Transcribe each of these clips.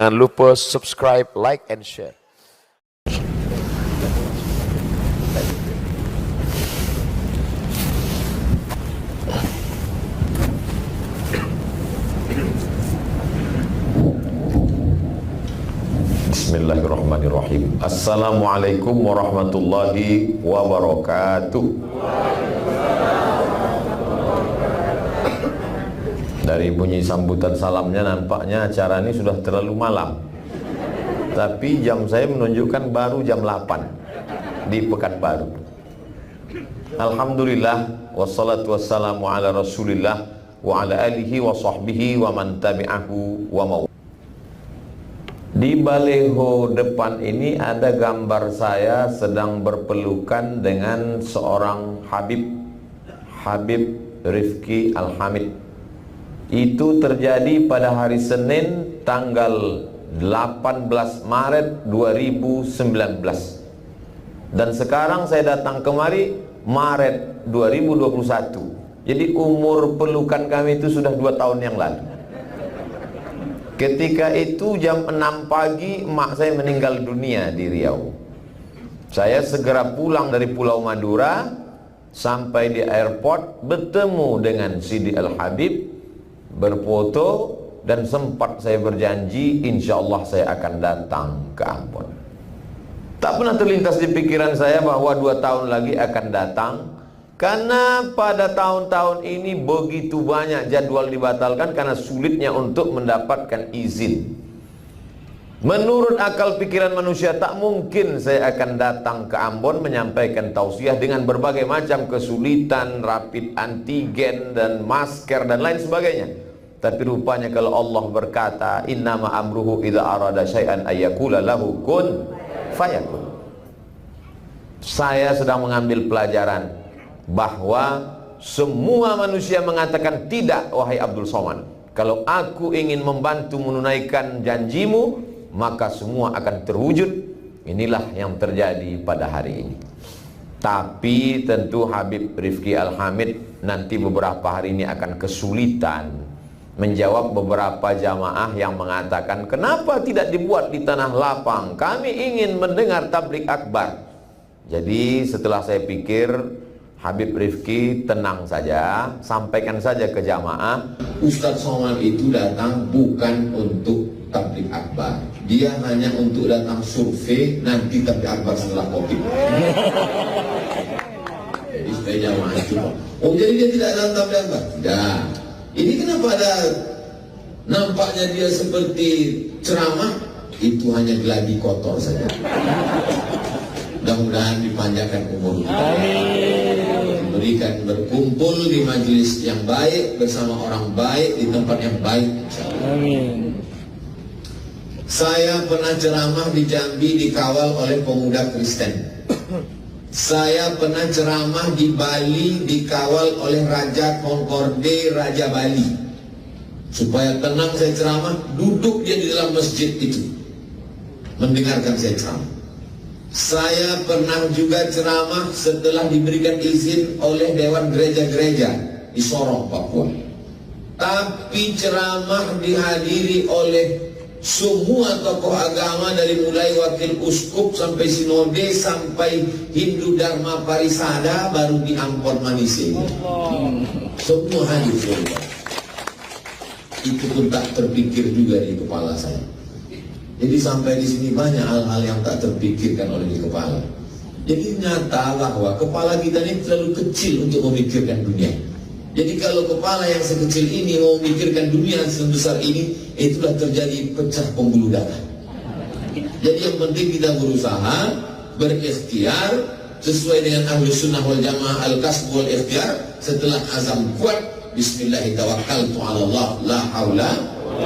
Jangan lupa subscribe, like, and share. Bismillahirrahmanirrahim. Assalamualaikum warahmatullahi wabarakatuh. Dari bunyi sambutan salamnya nampaknya acara ini sudah terlalu malam. Tapi jam saya menunjukkan baru jam 8 di Pekanbaru. Alhamdulillah, wassalatu wassalamu ala rasulillah wa ala alihi wa sahbihi wa man tabi'ahu wa maw. Di baleho depan ini ada gambar saya sedang berpelukan dengan seorang Habib Rifki Al-Hamid. Itu terjadi pada hari Senin tanggal 18 Maret 2019. Dan sekarang saya datang kemari Maret 2021. Jadi umur pelukan kami itu sudah 2 tahun yang lalu. Ketika itu jam 6 pagi emak saya meninggal dunia di Riau. Saya segera pulang dari Pulau Madura, sampai di airport bertemu dengan Sidi Al-Habib, berfoto, dan sempat saya berjanji insya Allah saya akan datang ke Ambon. Tak pernah terlintas di pikiran saya bahwa 2 tahun lagi akan datang, karena pada tahun-tahun ini begitu banyak jadwal dibatalkan karena sulitnya untuk mendapatkan izin. Menurut akal pikiran manusia tak mungkin saya akan datang ke Ambon menyampaikan tausiah dengan berbagai macam kesulitan, rapid antigen dan masker dan lain sebagainya. Tapi rupanya kalau Allah berkata, innama amruhu idza arada syai'an ayyakula lahu kun fayakun. Saya sedang mengambil pelajaran bahwa semua manusia mengatakan tidak, wahai Abdul Somad. Kalau aku ingin membantu menunaikan janjimu, maka semua akan terwujud. Inilah yang terjadi pada hari ini. Tapi tentu Habib Rifki Al-Hamid nanti beberapa hari ini akan kesulitan menjawab beberapa jamaah yang mengatakan, kenapa tidak dibuat di tanah lapang? Kami ingin mendengar tablik akbar. Jadi setelah saya pikir, Habib Rifki tenang saja, sampaikan saja ke jamaah, Ustadz Somad itu datang bukan untuk tablik akbar. Dia hanya untuk datang survei, nanti tablik akbar setelah Covid. Jadi supaya jamaah itu, oh jadi dia tidak datang tablik akbar? Tidak. Ini kenapa ada nampaknya dia seperti ceramah? Itu hanya geladi kotor saja. Mudah-mudahan dipanjangkan umur kita. Diberikan berkumpul di majelis yang baik bersama orang baik di tempat yang baik. Amin. Saya pernah ceramah di Jambi dikawal oleh pemuda Kristen. Saya pernah ceramah di Bali dikawal oleh Raja Concorde, Raja Bali. Supaya tenang saya ceramah, duduk dia di dalam masjid itu mendengarkan saya ceramah. Saya pernah juga ceramah setelah diberikan izin oleh Dewan Gereja-Gereja di Sorong, Papua. Tapi ceramah dihadiri oleh semua tokoh agama, dari mulai wakil uskup sampai sinode sampai Hindu Dharma Parisada, baru di Ampon Manise. Semua hadir. Itu pun tak terpikir juga di kepala saya. Jadi sampai di sini banyak hal-hal yang tak terpikirkan oleh di kepala. Jadi nyata bahwa kepala kita ini terlalu kecil untuk memikirkan dunia. Jadi kalau kepala yang sekecil ini mau memikirkan dunia sebesar ini, itulah terjadi pecah pembuluh darah. Jadi yang penting kita berusaha, berikhtiar sesuai dengan Ahlus Sunnah wal Jamaah, al-kasb wal ikhtiar. Setelah azam kuat, bismillahirrahmanirrahim, tawakkaltu 'ala Allah, la haula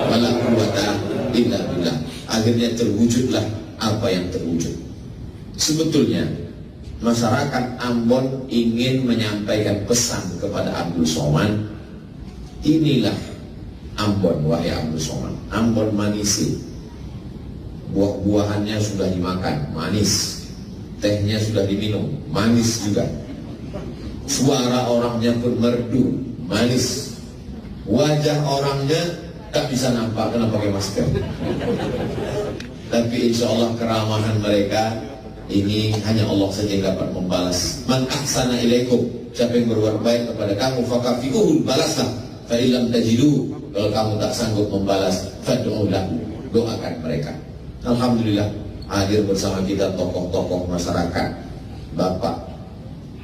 wala quwwata illa billah. Akhirnya terwujudlah apa yang terwujud. Sebetulnya masyarakat Ambon ingin menyampaikan pesan kepada Abdul Somad. Inilah Ambon, wahai Abdul Somad. Ambon Manise. Buah-buahannya sudah dimakan, manis. Tehnya sudah diminum, manis juga. Suara orangnya pun merdu, manis. Wajah orangnya tak bisa nampak karena pakai masker. Tapi insya Allah keramahan mereka ini hanya Allah saja yang dapat membalas. Man ahsana ilaikum, siapa yang berbuat baik kepada kamu, fakafi'uhu, balaslah. Fa illam tajidu, kalau kamu tak sanggup membalas, fad'u lahu, doakan mereka. Alhamdulillah hadir bersama kita tokoh-tokoh masyarakat, Bapak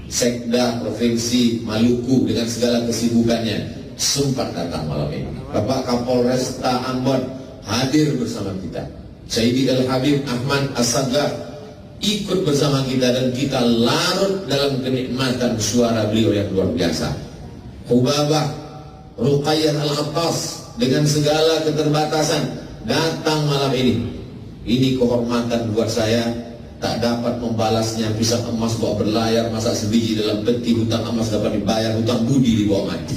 Sekda Provinsi Maluku dengan segala kesibukannya sempat datang malam ini. Bapak Kapolresta Ambon hadir bersama kita. Sayyidi Al-Habib Ahmad As-Saggah ikut bersama kita dan kita larut dalam kenikmatan suara beliau yang luar biasa. Hubabah Ruqayyah Al-Attas dengan segala keterbatasan datang malam ini. Ini kehormatan buat saya, tak dapat membalasnya. Pisang emas bawa berlayar, masak sebiji dalam peti, hutang emas dapat dibayar, hutang budi dibawa mati.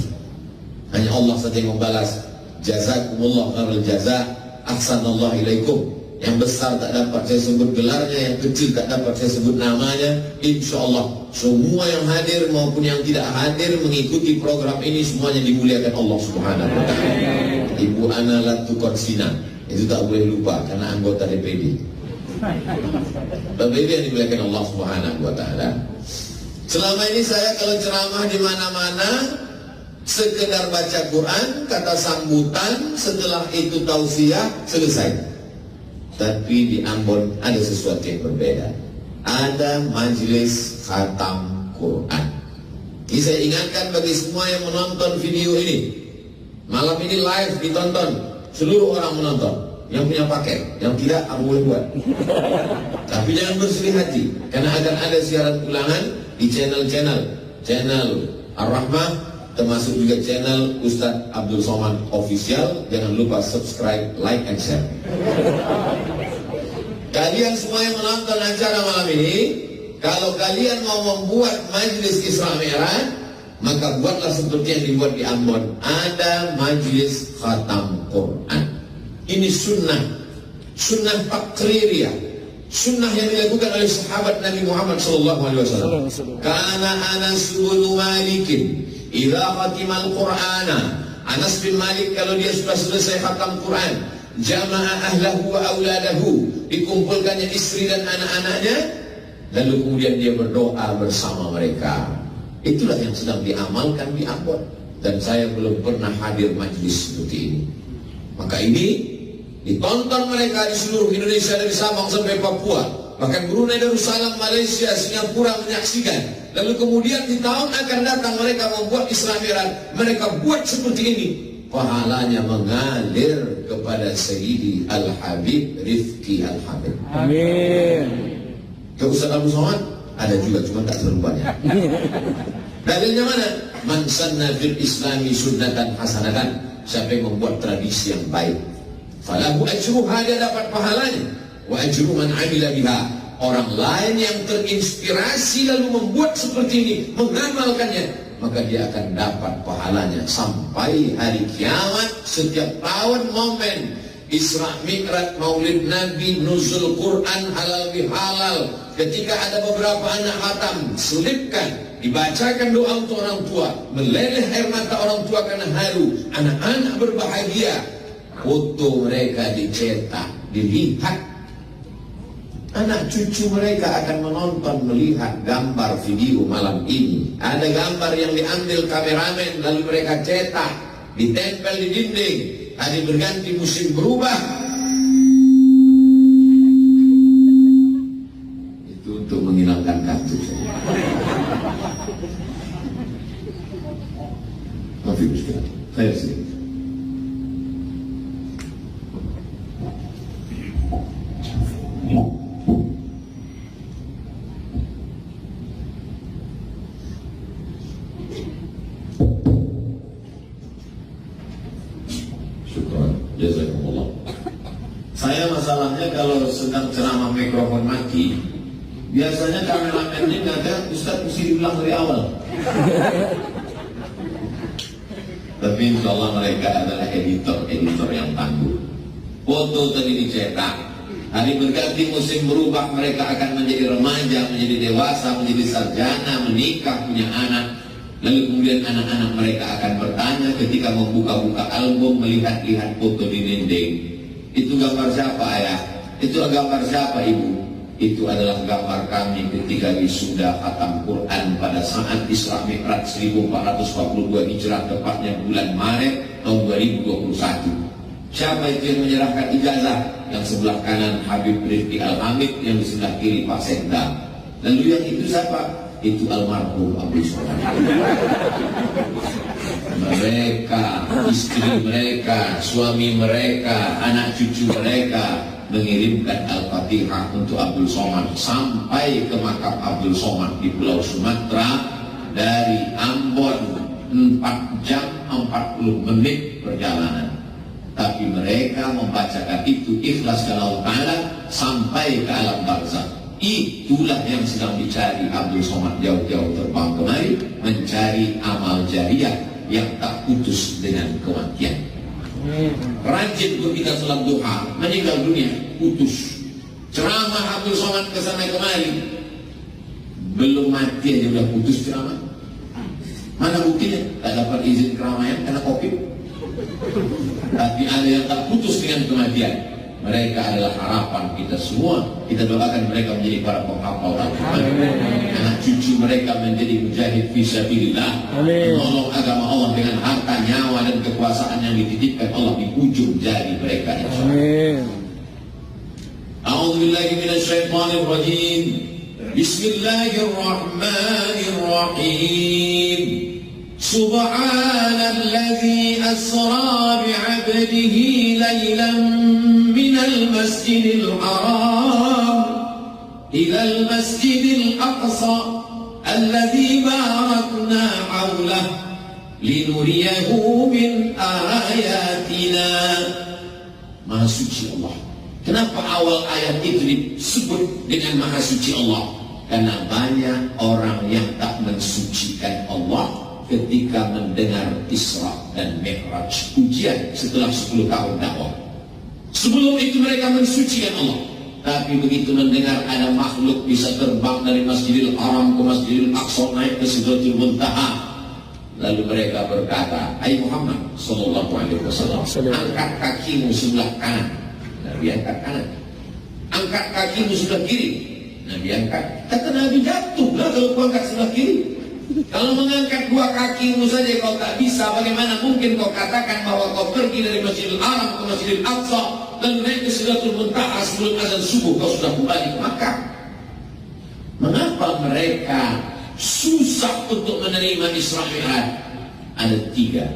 Hanya Allah saja yang membalas. Jazakumullah khairul jaza, ahsanallahu ilaikum. Yang besar tak dapat saya sebut gelarnya, yang kecil tak dapat saya sebut namanya. Insya Allah semua yang hadir maupun yang tidak hadir mengikuti program ini semuanya dimuliakan Allah Subhanahu wa ta'ala. Ibu Ana Latukorsina itu tak boleh lupa karena anggota DPD. Bapak Ibu yang dimuliakan Allah Subhanahu wa ta'ala. Selama ini saya kalau ceramah di mana-mana sekedar baca Quran, kata sambutan, setelah itu tausiah, selesai. Tapi di Ambon ada sesuatu yang berbeda. Ada majelis khatam Quran. Ini saya ingatkan bagi semua yang menonton video ini. Malam ini live ditonton, seluruh orang menonton. Yang punya paket, yang tidak boleh buat. Tapi jangan bersedih hati, karena akan ada siaran ulangan di channel Ar-Rahmah, termasuk juga channel Ustadz Abdul Somad Official. Jangan lupa subscribe, like, and share. Kalian semua yang menonton acara malam ini, kalau kalian mau membuat majelis Isra Mi'raj, maka buatlah seperti yang dibuat di Ambon. Ada majelis khatam Quran. Ini sunnah takririyah, sunnah yang dilakukan oleh sahabat Nabi Muhammad SAW. Karena Anas bin Malik idza khatimal Qur'ana, Anas bin Malik kalau dia sudah selesai khatam Quran, jama'a ahlahu wa auladahu, dikumpulkannya istri dan anak-anaknya, lalu kemudian dia berdoa bersama mereka. Itulah yang sedang diamalkan di Ambon, dan saya belum pernah hadir majlis seperti ini. Maka ini ditonton mereka di seluruh Indonesia, dari Sabang sampai Papua, bahkan Brunei Darussalam, Malaysia, Singapura menyaksikan. Lalu kemudian di tahun akan datang mereka membuat Isra Mi'raj, mereka buat seperti ini, pahalanya mengalir kepada Sayyidi Al-Habib Rifki Al-Habib. Amin. Ke Ustaz Abu Somad ada juga, cuma tak terlalu banyak. Dalilnya mana? Man sanna fil islami sunnatan hasanatan, siapa yang membuat tradisi yang baik, falahu ajruha, dia dapat pahalanya. Wa ajru man amila biha, orang lain yang terinspirasi lalu membuat seperti ini, mengamalkannya, maka dia akan dapat pahalanya sampai hari kiamat. Setiap tahun momen Isra Mi'raj, Maulid Nabi, nuzul Quran, halal bihalal, ketika ada beberapa anak khatam, selipkan, dibacakan doa untuk orang tua, meleleh air mata orang tua karena haru, anak-anak berbahagia, foto mereka dicetak, dilihat, anak cucu mereka akan menonton, melihat gambar video malam ini. Ada gambar yang diambil kameramen, lalu mereka cetak, ditempel di dinding. Hari berganti, musim berubah. Itu untuk menghilangkan kartu saya. Maaf ibu sekalian, saya sini. Jazakumullah. Saya masalahnya kalau sedang ceramah mikrofon mati, biasanya kameramennya nggak ada, Ustaz mesti diulang dari awal. Tapi insya Allah mereka adalah editor yang tangguh. Foto tadi dicetak, hari berganti, musim berubah, mereka akan menjadi remaja, menjadi dewasa, menjadi sarjana, menikah, punya anak. Lalu kemudian anak-anak mereka akan bertanya ketika membuka-buka album, melihat-lihat foto di dinding, itu gambar siapa ayah? Itu gambar siapa ibu? Itu adalah gambar kami ketika wisuda khatam Quran pada saat Isra Mi'raj 1442 Hijrah, tepatnya bulan Maret tahun 2021. Siapa itu yang menyerahkan ijazah? Yang sebelah kanan Habib Rifki Al-Hamid, yang di sebelah kiri Pak Sekda. Lalu yang itu siapa? Itu almarhum Abdul Somad. Mereka, istri mereka, suami mereka, anak cucu mereka mengirimkan Al-Fatihah untuk Abdul Somad sampai ke makam Abdul Somad di Pulau Sumatera dari Ambon 4 jam 40 menit perjalanan. Tapi mereka membacakan itu ikhlas karena Allah Ta'ala sampai ke alam barzakh. Itulah yang sedang dicari Abdul Somad, jauh-jauh terbang kemari mencari amal jariah yang tak putus dengan kematian. Rajin ketika salat duha, meninggal dunia, putus. Ceramah Abdul Somad kesana kemari, belum mati aja udah putus ceramah. Mana buktinya? Tak dapat izin keramaian karena COVID. Tapi ada yang tak putus dengan kematian. Mereka adalah harapan kita semua. Kita doakan mereka menjadi para penghafal Al-Quran. Anak cucu mereka menjadi mujahid fisabilillah, menolong agama Allah dengan harta, nyawa dan kekuasaan yang dititipkan Allah di ujung jari mereka. Amin. A'udzubillahi minasyaitonir rajim. Bismillahirrahmanirrahim. Subhanalladzi asra bi'abdihi laylan minal masjidil haram ilal masjidil aqsa alladzi barakna hawlahu linuriyahu min ayatina. Maha suci Allah. Kenapa awal ayat itu disebut dengan Maha suci Allah? Karena banyak orang yang tak mensucikan Allah ketika mendengar Isra dan Mi'raj, ujian setelah 10 tahun dakwah. Sebelum itu mereka mensucikan Allah, tapi begitu mendengar ada makhluk bisa terbang dari Masjidil Haram ke Masjidil Aqsa naik ke Sidratul Muntaha, lalu mereka berkata, "Hai Muhammad sallallahu alaihi wasallam, angkat kakimu sebelah kanan." Nabi angkat kanan. "Angkat kakimu sebelah kiri." Nabi angkat. Kata Nabi, "Jatuhlah kalau kau angkat sebelah kiri. Kalau mengangkat 2 kakimu saja kau tak bisa, bagaimana mungkin kau katakan bahwa kau pergi dari Masjidil Haram ke Masjidil Aqsa dan naik ke Sidratul Muntaha sebelum azan subuh kau sudah kembali ke Makkah?" Mengapa mereka susah untuk menerima Isra Mi'raj? Ada 3.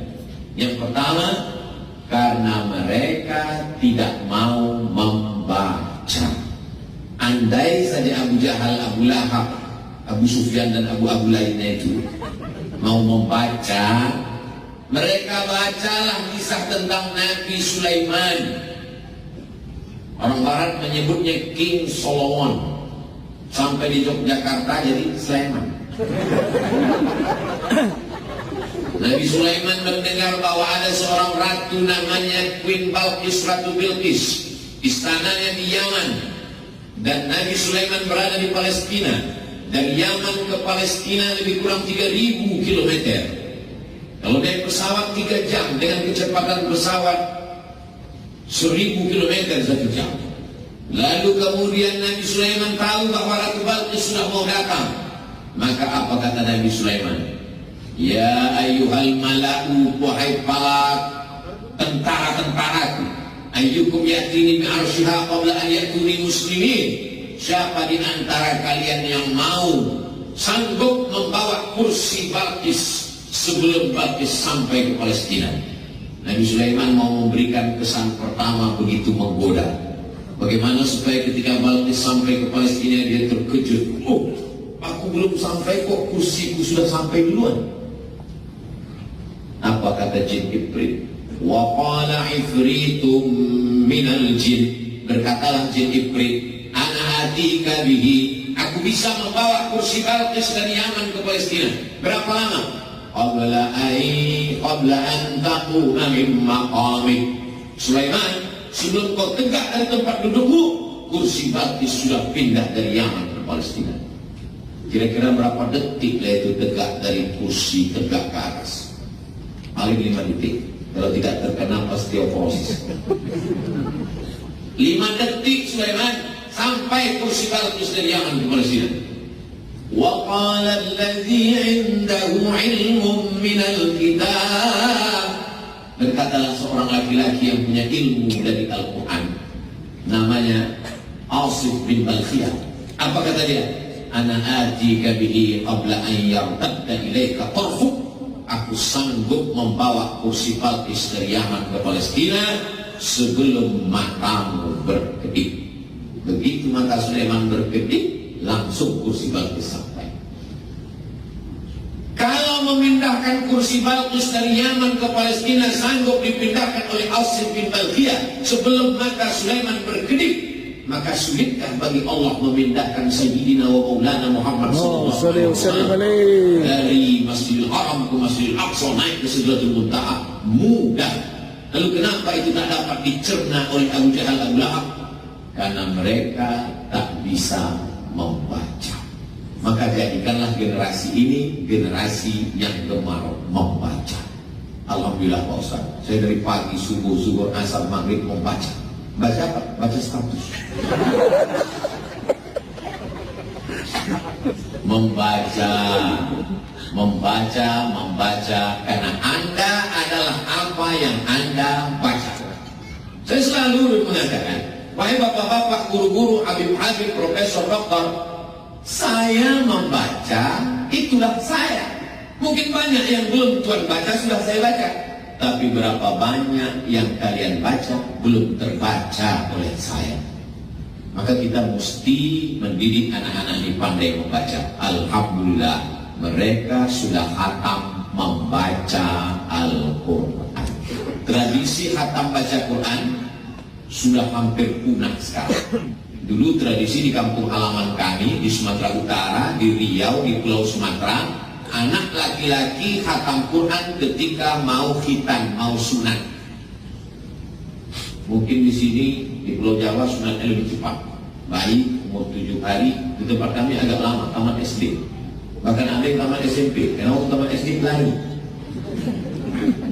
Yang pertama, karena mereka tidak mau membaca. Andai saja Abu Jahal, Abu Lahab, Abu Sufyan dan Abu lainnya itu mau membaca, mereka bacalah kisah tentang Nabi Sulaiman. Orang Barat menyebutnya King Solomon. Sampai di Yogyakarta jadi Sulaiman. Nabi Sulaiman mendengar bahwa ada seorang ratu namanya Queen Balqis, Ratu Bilqis. Istananya di Yaman. Dan Nabi Sulaiman berada di Palestina. Dari Yaman ke Palestina lebih kurang 3.000 km. Kalau naik pesawat 3 jam dengan kecepatan pesawat 1.000 km 1 jam. Lalu kemudian Nabi Sulaiman tahu bahwa Ratu Balqis sudah mau datang. Maka apa kata Nabi Sulaiman? "Ya ayyuhal mala'u, wahai para tentara-tentaraku, ayyukum ya'tini bi'arsyiha qabla an ya'tuni muslimin." Siapa di antara kalian yang mau sanggup membawa kursi Balqis sebelum Balqis sampai ke Palestina? Nabi Sulaiman mau memberikan kesan pertama begitu menggoda. Bagaimana supaya ketika Balqis sampai ke Palestina dia terkejut. "Oh, aku belum sampai kok, kursiku sudah sampai duluan." Apa kata jin Ifrit? "Wa qala ifritum minal jin." Berkatalah jin Ifrit, "Ana atika bihi." Aku bisa membawa kursi Balqis dari Yaman ke Palestina. Berapa lama? Qabla an taquma min maqamik. Sulaiman, sebelum kau tegak dari tempat dudukmu, kursi Balqis sudah pindah dari Yaman ke Palestina. Kira-kira berapa detik lah itu tegak dari kursi tegak ke atas? Paling 5 detik. Kalau tidak terkena osteoporosis. 5 5 detik Sulaiman sampai kursi Balqis dari Yaman ke Palestina. Wa qala alladhi 'indahu 'ilmun minal kitab, berkatalah seorang laki-laki yang punya ilmu dari Al-Quran, namanya Asif bin Balkhiyah. Apa kata dia? Ana atika bihi qabla an yartadda ilaika tarfuk. Aku sanggup membawa kursi Balqis dari Yaman ke Palestina sebelum matamu berkedip. Begitu mata Sulaiman berkedip, langsung kursi Balqis sampai. Kalau memindahkan kursi Balqis dari Yaman ke Palestina sanggup dipindahkan oleh Asif bin Balkhiyah sebelum mata Sulaiman berkedip, maka sulitkah bagi Allah memindahkan Sayyidina wa Maulana Muhammad sallallahu alaihi wasallam dari Masjidil Haram ke Masjidil Aqsa naik ke Sidratul Muntaha? Mudah. Lalu kenapa itu tak dapat dicerna oleh Abu Jahal Abu Lahab? Karena mereka tak bisa membaca. Maka jadikanlah generasi ini generasi yang gemar membaca. Alhamdulillah Pak Ustaz, saya dari pagi subuh, zuhur, asar, maghrib membaca. Baca apa? Baca status. Membaca, karena Anda adalah apa yang Anda baca. Saya selalu mengatakan, wahai bapak-bapak, guru-guru, habib-habib, profesor, doktor, saya membaca, itulah saya. Mungkin banyak yang belum Tuhan baca, sudah saya baca. Tapi berapa banyak yang kalian baca belum terbaca oleh saya. Maka kita mesti mendidik anak-anak ini pandai membaca. Alhamdulillah, mereka sudah khatam membaca Al-Quran. Tradisi khatam baca Quran sudah hampir punah sekarang. Dulu tradisi di kampung halaman kami di Sumatera Utara, di Riau, di Pulau Sumatera, anak laki-laki khatam Quran ketika mau khitan, mau sunat. Mungkin di sini di Pulau Jawa sunatnya lebih cepat. Bayi umur 7 hari, di tempat kami agak lama, tamat SD. Bahkan ada yang tamat SMP, karena waktu tamat SD lari.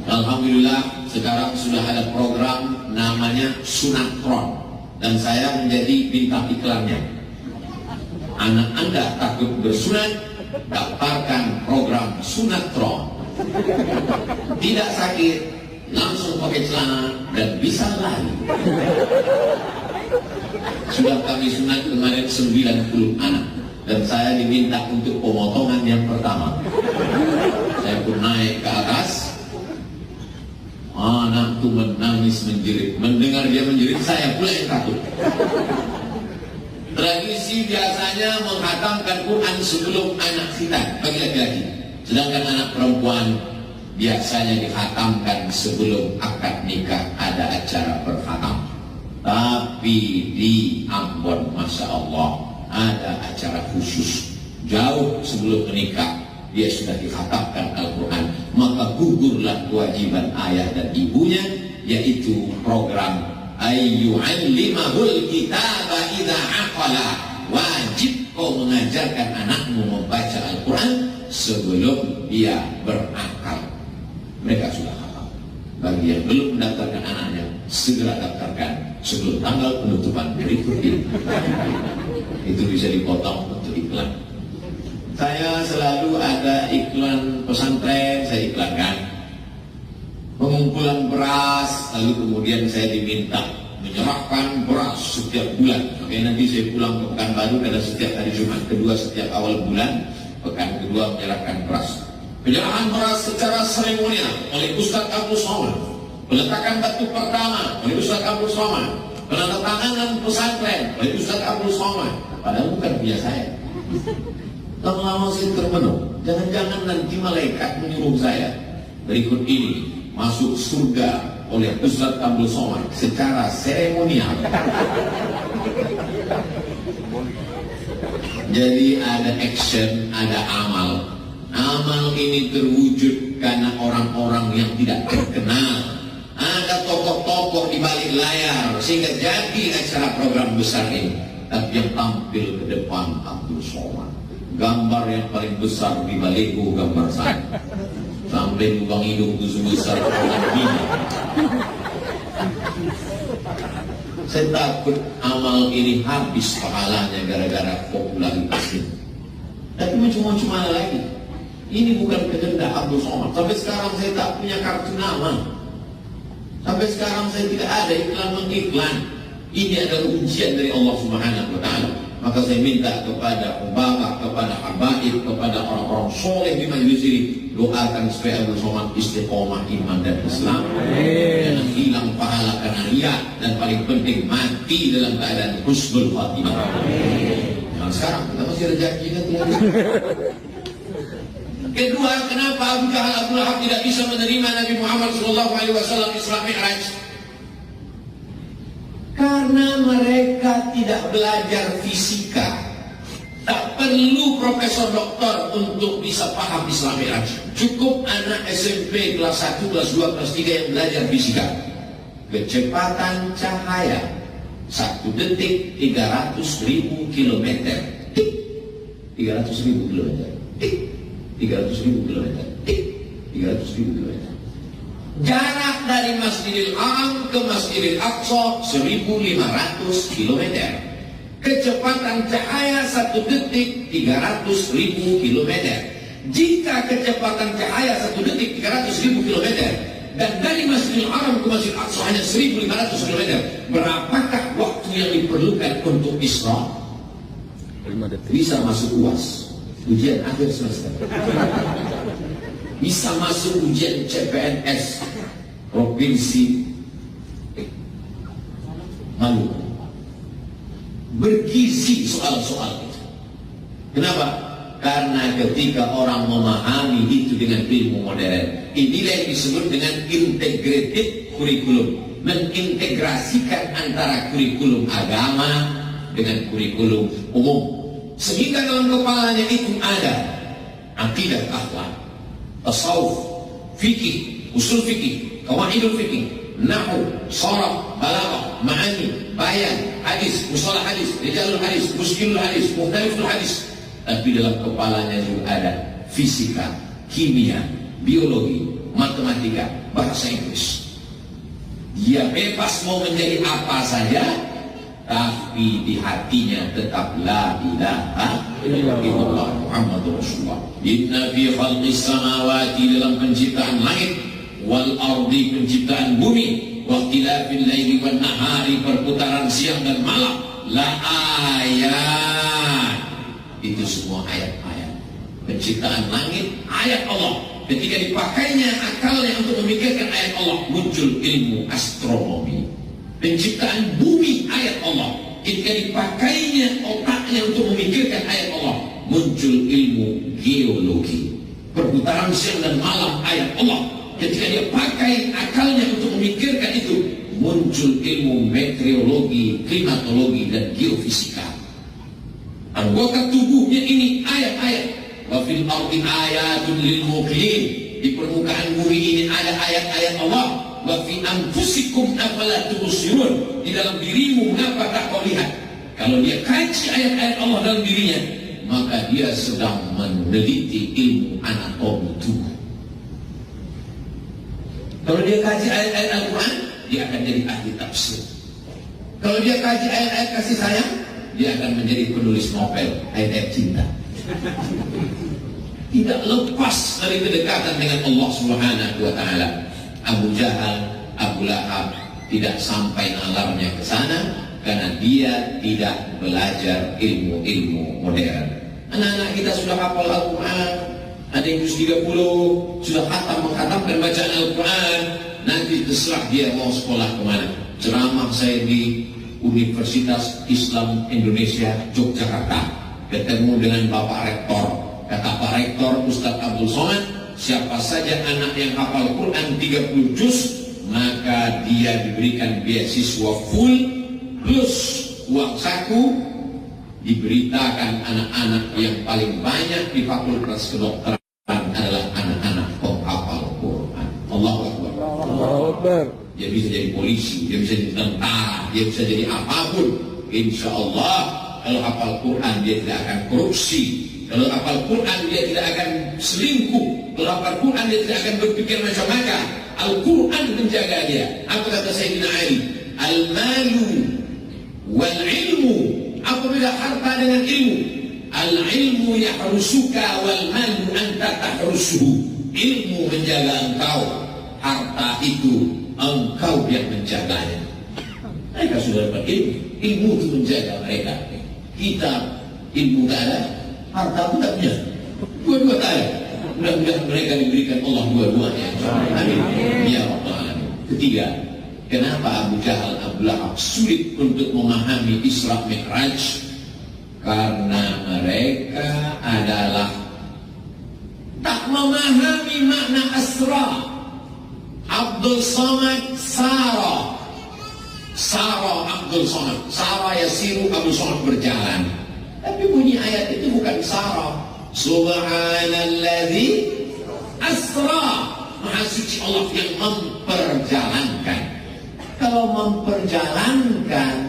Alhamdulillah sekarang sudah ada program namanya Sunatron, dan saya menjadi bintang iklannya. Anak Anda takut bersunat, daftarkan program Sunatron. Tidak sakit, langsung pakai celana dan bisa lari. Sudah kami sunat kemarin 90 anak, dan saya diminta untuk pemotongan yang pertama. Saya pun naik ke atas, anak itu menangis menjerit. Mendengar dia menjerit, saya pula yang takut. Tradisi biasanya menghatamkan Quran sebelum anak khitan bagi laki-laki, sedangkan anak perempuan biasanya dihatamkan sebelum akad nikah, ada acara berkhatam. Tapi di Ambon, Masya Allah, ada acara khusus jauh sebelum menikah, dia sudah dikhatamkan Al-Quran. Maka gugurlah kewajiban ayah dan ibunya, yaitu program ayyu'allimahul kitaba idza aqala. Wajib kau mengajarkan anakmu membaca Al-Quran sebelum dia berakal. Mereka sudah hafal. Bagi yang belum mendaftarkan anaknya, segera daftarkan sebelum tanggal penutupan berikut ini. Itu bisa dipotong untuk iklan. Saya selalu ada iklan pesantren, saya iklankan pengumpulan beras, lalu kemudian saya diminta menyerahkan beras setiap bulan. Makanya nanti saya pulang ke Pekanbaru, karena setiap hari Jumat kedua setiap awal bulan, pekan kedua menyerahkan beras. Penyerahan beras secara seremonial oleh Ustaz Abdul Somad, peletakan batu pertama oleh Ustaz Abdul Somad, penandatanganan pesantren oleh Ustaz Abdul Somad. Padahal bukan punya saya. Lama-lama saya termenung, jangan-jangan nanti malaikat menyuruh saya berikut ini masuk surga oleh Ustaz Abdul Somad secara seremonial. Jadi ada action, ada amal. Amal ini terwujud karena orang-orang yang tidak terkenal. Ada tokoh-tokoh di balik layar sehingga jadi acara program besar ini. Tapi yang tampil ke depan Abdul Somad. Gambar yang paling besar di balikku gambar saya. Sampai lubang hidungku sebesar orang gini. Saya takut amal ini habis pahalanya gara-gara popularitas ini. Tapi macam-macam lagi. Ini bukan kehendak Abdul Somad. Sampai sekarang saya tak punya kartu nama. Sampai sekarang saya tidak ada iklan mengiklan. Ini adalah ujian dari Allah Subhanahu wa Ta'ala. Maka saya minta kepada ubaha, kepada habaib, kepada orang-orang soleh di majelis ini, doakan supaya Abdul Somad istiqomah iman dan Islam. Jangan hilang pahala karena riya, dan paling penting mati dalam keadaan husnul khatimah. Nah, sekarang kita masih rezeki kan? Kedua, kenapa Abu Jahal Abu Lahab tidak bisa menerima Nabi Muhammad SAW Isra Mi'raj? Karena mereka tidak belajar fisika. Tak perlu profesor doktor untuk bisa paham Isra Mi'raj. Cukup anak SMP kelas 1, kelas 2, kelas 3 yang belajar fisika. Kecepatan cahaya 1 detik 300.000 kilometer. 300.000 kilometer. 300.000 kilometer. 300.000 kilometer. Jarak dari Masjidil Haram ke Masjidil Aqsa 1.500 kilometer. Kecepatan cahaya 1 detik 300.000 kilometer. Jika kecepatan cahaya 1 detik 300.000 kilometer dan dari Masjidil Haram ke Masjidil Aqsa hanya 1.500 kilometer, berapakah waktu yang diperlukan untuk Isra? 5 detik. Bisa masuk UAS, ujian akhir semester. Bisa masuk ujian CPNS Provinsi Maluku. Bergizi soal-soal itu. Kenapa? Karena ketika orang memahami itu dengan ilmu modern, inilah yang disebut dengan integrated kurikulum, mengintegrasikan antara kurikulum agama dengan kurikulum umum, sehingga dalam kepalanya itu ada akidah, akhlak, tasawuf, fikih, usul fikih, qawaidul fikih, nahwu, sharaf, balaghah, ma'ani, bayan, hadis, mustalah hadis, rijalul hadis, muskilul hadis, mukhtaliful hadis. Tapi dalam kepalanya juga ada fisika, kimia, biologi, matematika, bahasa Inggris. Dia bebas mau menjadi apa saja, tapi di hatinya tetap la ilaha illallah Muhammadur Rasulullah. Inna fi khalqis samawati, dalam penciptaan langit, wal ardi, penciptaan bumi, wa ikhtilafil laili wan nahari, perputaran siang dan malam, la ayat. Itu semua ayat-ayat. Penciptaan langit ayat Allah. Ketika dipakainya akalnya untuk memikirkan ayat Allah, muncul ilmu astronomi. Penciptaan bumi ayat Allah. Ketika dipakainya otaknya untuk memikirkan ayat Allah, muncul ilmu geologi. Perputaran siang dan malam ayat Allah. Ketika dia pakai akalnya untuk memikirkan itu, muncul ilmu meteorologi, klimatologi, dan geofisika. Anggota tubuhnya ini ayat-ayat. Wa fil ardi ayatun lil muqinin. Di permukaan bumi ini ada ayat-ayat Allah. Wa fi anfusikum afala tubsirun. Di dalam dirimu mengapa tak kau lihat? Kalau dia kaji ayat-ayat Allah dalam dirinya, maka dia sedang meneliti ilmu anatomi tubuh. Kalau dia kaji ayat-ayat Al-Quran, dia akan jadi ahli tafsir. Kalau dia kaji ayat-ayat kasih sayang, dia akan menjadi penulis novel ayat-ayat cinta. Tidak lepas dari kedekatan dengan Allah Subhanahu wa Ta'ala. Abu Jahal, Abu Lahab tidak sampai nalarnya ke sana karena dia tidak belajar ilmu-ilmu modern. Anak-anak kita sudah hafal Al-Quran, ada yang juz 30, sudah menghatamkan bacaan Al-Quran. Nanti terserah dia mau sekolah kemana. Ceramah saya di Universitas Islam Indonesia Yogyakarta, ketemu dengan Bapak Rektor. Kata Pak Rektor, Ustadz Abdul Somad, siapa saja anak yang hafal Quran 30 juz, maka dia diberikan beasiswa full plus uang saku. Diberitakan anak-anak yang paling banyak di Fakultas Kedokteran adalah anak-anak penghafal Quran. Allahu Akbar. Allahu Akbar. Dia bisa jadi polisi, dia bisa jadi tentara, dia bisa jadi apapun. Insya Allah kalau hafal Quran dia tidak akan korupsi. Kalau hafal Quran dia tidak akan selingkuh. Kalau hafal Quran dia tidak akan berpikir macam-macam. Al-Quran menjaga dia. Apa kata Sayyidina Ali? Al-malu Wal ilmu, apabila harta dengan ilmu, al ilmu yahrusuka wal malu anta tahrusuhu. Ilmu menjaga engkau, harta itu engkau yang menjaganya. Mereka sudah dapat ilmu, ilmu itu menjaga mereka. Kita ilmu tak ada, harta pun tak punya, dua-dua tak ada. Mudah-mudahan mereka diberikan Allah dua-duanya. Amin. Ya Rabbal Alamin. Ketiga, kenapa Abu Jahal, Abu Lahab sulit untuk memahami Isra Mi'raj? Karena mereka adalah tak memahami makna Asra. Abdul Samad Sara Abdul Samad, Sara yasiru, Abdul Samad berjalan. Tapi bunyi ayat itu bukan Sara. Subhanalladzi asra, Maha suci Allah yang memperjalankan. Kalau memperjalankan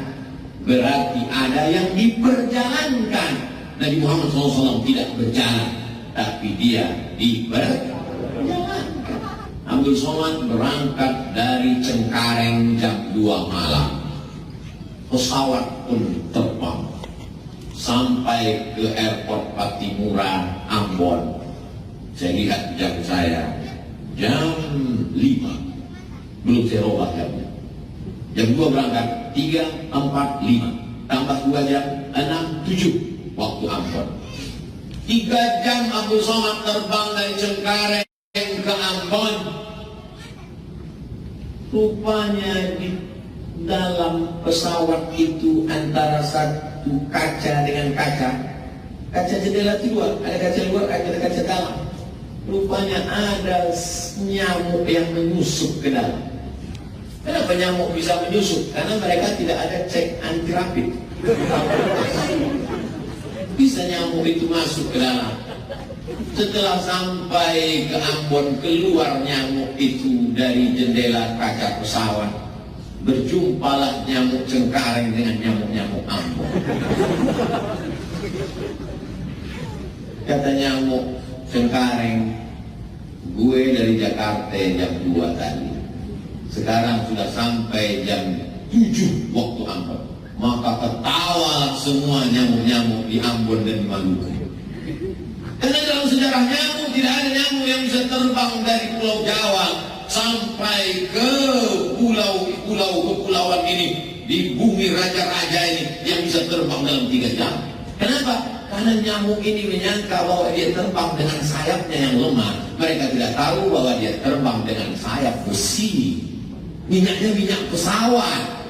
berarti ada yang diperjalankan. Nabi Muhammad SAW tidak berjalan, tapi dia diperjalankan. Abdul Somad berangkat dari Cengkareng jam 2 malam. Pesawat pun terbang sampai ke airport Patimura, Ambon. Saya lihat jam saya, jam 5. Belum saya robah jamnya. Jam 2 berangkat, 3, 4, 5. Tambah 2 jam, 6, 7 waktu Ambon. 3 jam Abdul Somad terbang dari Cengkareng ke Ambon. Rupanya di dalam pesawat itu antara satu kaca dengan kaca jendela itu dua, ada kaca luar, ada kaca dalam. Rupanya ada nyamuk yang menyusup ke dalam. Kenapa nyamuk bisa menyusup? Karena mereka tidak ada cek anti rapid. Bisa nyamuk itu masuk ke dalam. Setelah sampai ke Ambon, keluar nyamuk itu dari jendela kaca pesawat. Berjumpalah nyamuk Cengkareng dengan nyamuk-nyamuk Ambon. Kata nyamuk Cengkareng, gue dari Jakarta jam 2 tadi. Sekarang sudah sampai jam 7 waktu Ambon. Maka ketawalah semua nyamuk-nyamuk di Ambon dan di Maluku. Karena dalam sejarah nyamuk tidak ada nyamuk yang bisa terbang dari Pulau Jawa sampai ke kepulauan ini, di bumi raja-raja ini, yang bisa terbang dalam 3 jam. Kenapa? Karena nyamuk ini menyangka bahwa dia terbang dengan sayapnya yang lemah. Mereka tidak tahu bahwa dia terbang dengan sayap besi. Minyaknya minyak pesawat.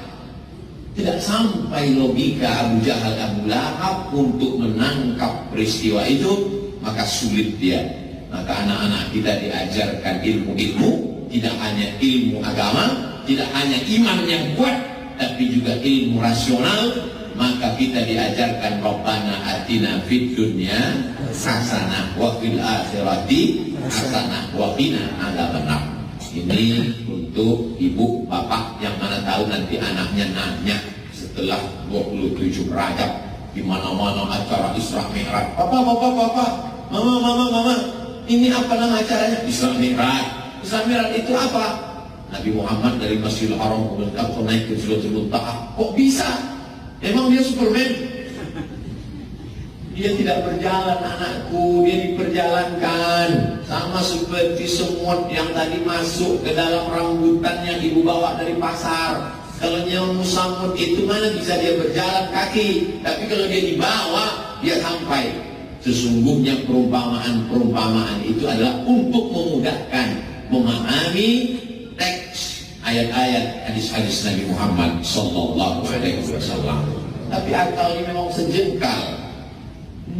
Tidak sampai logika Abu Jahal, Abu Lahab untuk menangkap peristiwa itu. Maka sulit dia. Maka anak-anak kita diajarkan ilmu-ilmu, tidak hanya ilmu agama, tidak hanya iman yang kuat, tapi juga ilmu rasional. Maka kita diajarkan Rabbana atina fid dunya hasanah wa fil akhirati hasanah wa qina adzabannar. Ini untuk ibu bapak yang mana tahu nanti anaknya nanya setelah 27 Rajab di mana-mana acara Isra Mi'raj. Papa, mama, ini apa nama acaranya? Isra Mi'raj. Isra Mi'raj itu apa? Nabi Muhammad dari Masjidil Haram kemudian naik ke Sidratul Muntaha. Kok bisa? Emang dia Superman? Dia tidak berjalan anakku, dia diperjalankan. Sama seperti semut yang tadi masuk ke dalam rambutan yang ibu bawa dari pasar. Kalau nyamuk samut itu mana bisa dia berjalan kaki, tapi kalau dia dibawa, dia sampai. Sesungguhnya perumpamaan itu adalah untuk memudahkan memahami teks ayat-ayat hadis-hadis Nabi Muhammad Sallallahu Alaihi Wasallam. Tapi akal ini memang sejengkal.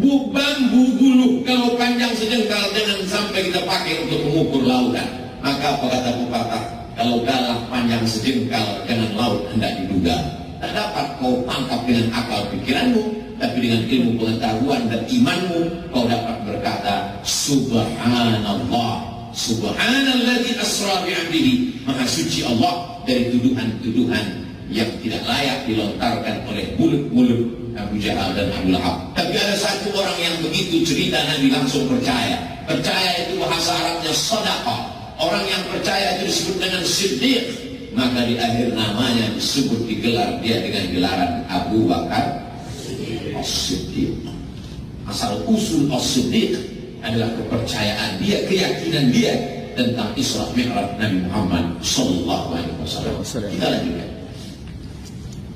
Bambu buluh kalau panjang sejengkal jangan sampai kita pakai untuk mengukur lautan. Maka apa kata pepatah? Kalau galah panjang sejengkal, jangan laut hendak diduga. Tak dapat kau tangkap dengan akal pikiranmu, tapi dengan ilmu pengetahuan dan imanmu, kau dapat berkata, Subhanallah, Subhanalladzi asra bi'abdihi. Maha suci Allah dari tuduhan-tuduhan yang tidak layak dilontarkan oleh mulut-mulut Abu Jahal dan Abu Lahab. Tapi ada satu orang yang begitu cerita Nabi langsung percaya. Percaya itu bahasa Arabnya sadaqah. Orang yang percaya itu disebut dengan siddiq. maka di akhir namanya disebut digelar dia dengan gelaran Abu Bakar As-Siddiq. Asal usul As-Siddiq adalah kepercayaan dia, keyakinan dia tentang Isra Mi'raj Nabi Muhammad sallallahu alaihi wasallam. Kita lanjutkan.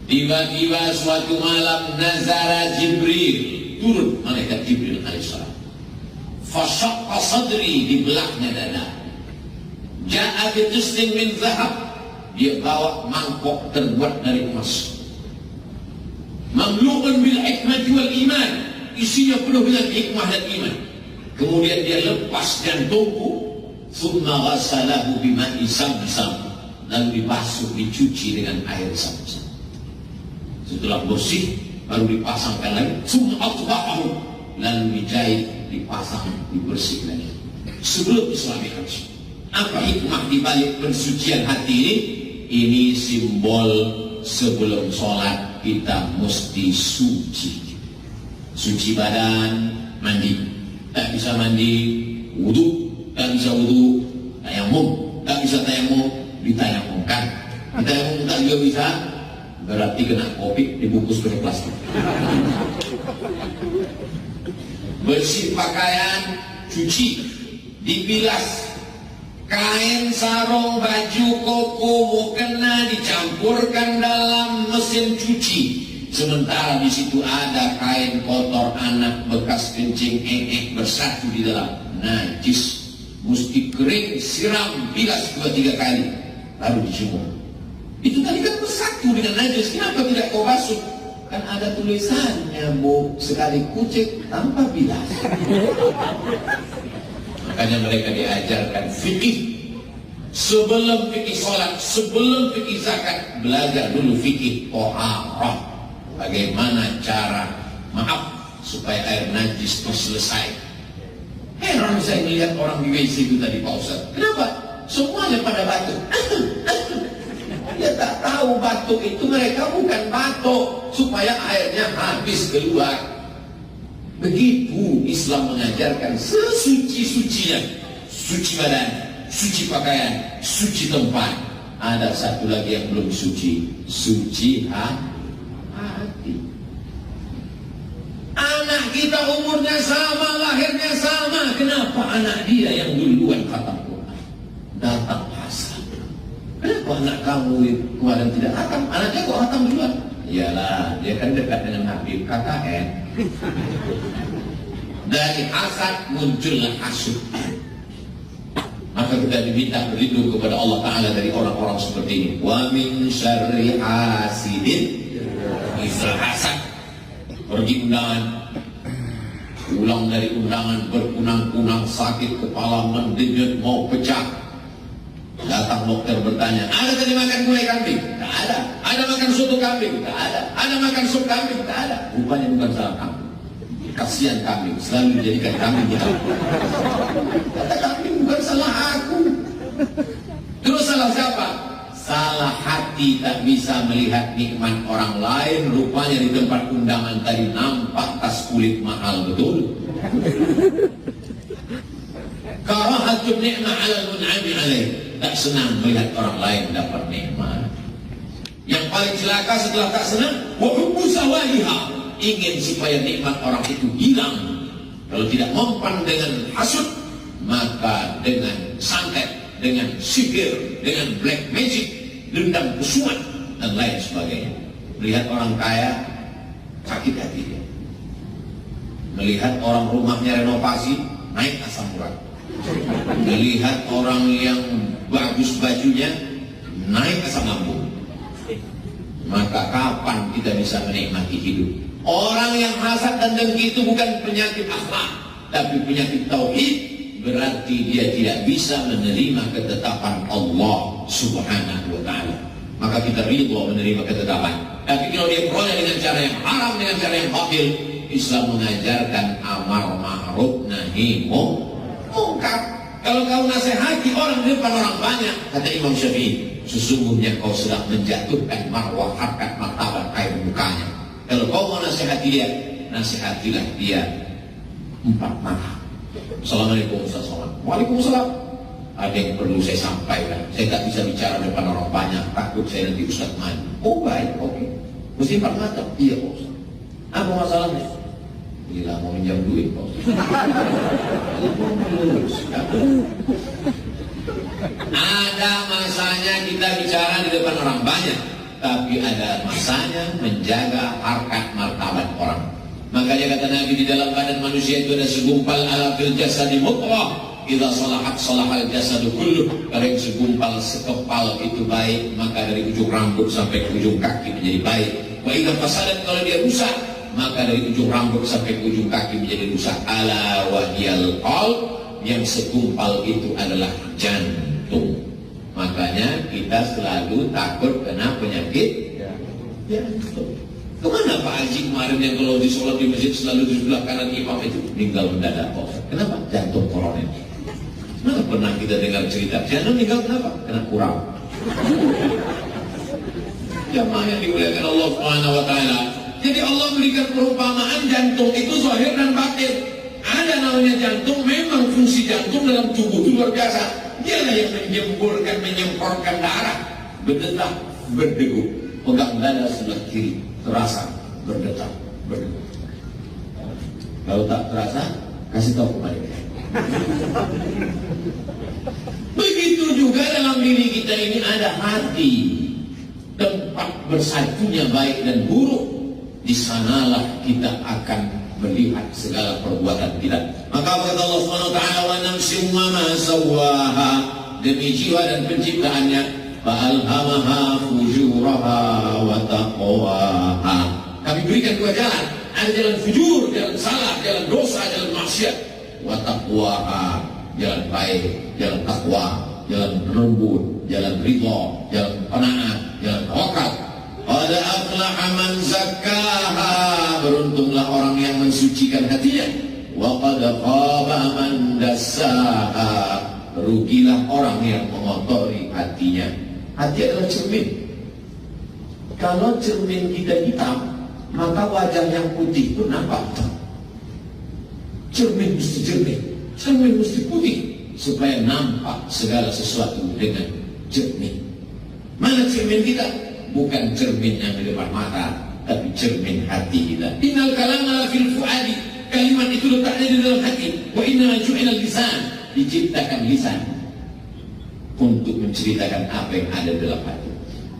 Tiba-tiba suatu malam nazara Jibril, turun malaikat Jibril alaihissalam. Fasyaqqa sadri, dibelahnya dada. Ja'a bi tisnin min zahab, dia bawa mangkok terbuat dari emas. Mamlu'un bil hikmati wal iman, isinya penuh dengan hikmah dan iman. Kemudian dia lepas jantungku, thumma ghasalahu bima'i samsam, lalu dibasuh, dicuci dengan air samsam. Setelah bersih baru dipasangkan lagi, thumma atba'ahu, lalu dijahit, dipasang, dibersih lagi. Sebelum Isra Mi'raj. Apa hikmah di balik pensucian hati ini? Ini simbol sebelum sholat kita mesti suci. Suci badan, mandi. Tak bisa mandi, wudu. Tak bisa wudu, tayamum. Tak bisa tayamum, ditayamumkan. Ditayamum tak juga bisa, berarti kena kopi dibungkus pakai plastik. Bersih pakaian, cuci, dibilas. Kain, sarung, baju, koko, mukena dicampurkan dalam mesin cuci. Sementara di situ ada kain kotor anak bekas kencing bersatu di dalam, najis. Mesti kering, siram, bilas 2-3 kali, baru dijemur. Itu tadi kan bersatu dengan najis. Kenapa tidak kau basuh? Kan ada tulisannya, Bu, sekali kucek tanpa bilas. Makanya mereka diajarkan fikih. Sebelum fikih sholat, sebelum fikih zakat, belajar dulu fikih toharah. Bagaimana cara, maaf, supaya air najis itu selesai. Heran saya melihat orang di WC itu tadi, Pak Ustaz. Kenapa? Semuanya pada batuk. Dia tak tahu batuk itu mereka bukan batuk supaya airnya habis keluar. Begitu Islam mengajarkan sesuci-sucinya. Suci badan, suci pakaian, suci tempat. Ada satu lagi yang belum suci, suci hati. Anak kita umurnya sama, lahirnya sama. Kenapa anak dia yang duluan khatam Quran? Datang hasad. Kenapa anak kamu kemarin tidak khatam? Anaknya kok khatam duluan? Iyalah, dia kan dekat dengan Habib KKN. Dari hasad muncullah hasud. Maka kita diminta berlindung kepada Allah Ta'ala dari orang-orang seperti ini. Wa min syarri hasidin idza hasad. Pergi undangan, pulang dari undangan berkunang-kunang, sakit kepala, mendenyut, mau pecah. Datang dokter bertanya, ada tadi makan gulai kambing? Tak ada. Ada makan soto kambing? Tak ada. Ada makan sup kambing? Tak ada. Rupanya bukan salah kambing. Kasihan kambing, selalu dijadikan kambing kita. Kata kambing, bukan salah aku. Terus salah siapa? Salah hati, tak bisa melihat nikmat orang lain. Rupanya di tempat undangan tadi nampak tas kulit mahal betul. Karahatun ni'mah 'alal mun'ami 'alaih. Tak senang melihat orang lain dapat nikmat. Yang paling celaka setelah tak senang, wa hubbu zawaliha, ingin supaya nikmat orang itu hilang. Kalau tidak mempan dengan hasud, maka dengan santet, dengan sihir, dengan black magic, dendam kesumat dan lain sebagainya. Melihat orang kaya, sakit hati dia. Melihat orang rumahnya renovasi, naik asam urat. Melihat orang yang bagus bajunya, naik asam lambung. Maka kapan kita bisa menikmati hidup? Orang yang hasad dan dengki itu bukan penyakit akhlak, tapi penyakit tauhid. Berarti dia tidak bisa menerima ketetapan Allah Subhanahu wa ta'ala. Maka kita ridha menerima ketetapan. Tapi kalau dia peroleh dengan cara yang haram, dengan cara yang batil, Islam mengajarkan amar ma'ruf nahi munkar. Kalau kau nasihati orang di depan orang banyak, kata Imam Syafi'i, sesungguhnya kau sedang menjatuhkan marwah, harkat, martabat, air mukanya. Kalau kau mau nasihati dia, nasihatilah dia 4 marah. Assalamualaikum warahmatullahi wabarakatuh. Waalaikumsalam. ada yang perlu saya sampaikan. Saya tak bisa bicara depan orang banyak, takut saya nanti Ustaz main. Oh baik, oke. Mesti Pak Mata? Iya Pak Ustaz. Apa masalahnya? Gila, mau minjam duit Pak Ustaz. Ada masanya kita bicara di depan orang banyak, tapi ada masanya menjaga harkat martabat orang. Makanya kata Nabi, di dalam badan manusia itu ada segumpal ala fil jasadi mudghah. Idza salahat salahal jasadu kulluh. Kalau yang segumpal sekepal itu baik, maka dari ujung rambut sampai ke ujung kaki menjadi baik. Wa idza fasadat, kalau dia rusak, maka dari ujung rambut sampai ke ujung kaki menjadi rusak. Ala wahyal qalb, yang segumpal itu adalah jantung. Makanya kita selalu takut kena penyakit jantung. Kemana Pak Haji kemarin yang kalau di sholat di masjid selalu di sebelah kanan imam itu meninggal mendadak? Kenapa? Jantung koroner. Mana pernah kita dengar cerita jantung meninggal kenapa? Kena kurang. Jamaah yang dimuliakan Allah Subhanahu wa taala. Jadi Allah berikan perumpamaan jantung itu zahir dan batin. Ada namanya jantung, memang fungsi jantung dalam tubuh itu luar biasa. Dialah yang menyemprotkan darah, berdetak, berdegup. Pegang dada sebelah kiri, terasa berdetak, berdegup. Kalau tak terasa, kasih tahu kepada dia. Begitu juga dalam diri kita ini ada hati, tempat bersatunya baik dan buruk. Di sanalah kita akan melihat segala perbuatan kita. Maka kata Allah Subhanahu wa taala, wa nafsin wa ma sawwaha, demi jiwa dan penciptaannya, fa'alhamaha fujuraha wa taqwaha. Kami berikan dua jalan, ada jalan fujur, jalan salah, jalan dosa, jalan maksiat. Wa taqwaha, jalan baik, jalan takwa, jalan lembut, jalan ridha, jalan qanaah, jalan tawakal. Qad aflaha man zakkaha, beruntunglah orang yang mensucikan hatinya. Wa qad khaba man dassaha, rugilah orang yang mengotori hatinya. Hati adalah cermin. Kalau cermin kita hitam, maka wajah yang putih itu nampak. Cermin mesti jernih, cermin mesti putih, supaya nampak segala sesuatu dengan jernih. Mana cermin kita? Bukan cermin yang di depan mata, tapi cermin hati kita. Innal kalama fil fuadi, kalimat itu letaknya di dalam hati. Wa inna ju'ilal lisan, diciptakan lisan untuk menceritakan apa yang ada dalam hati.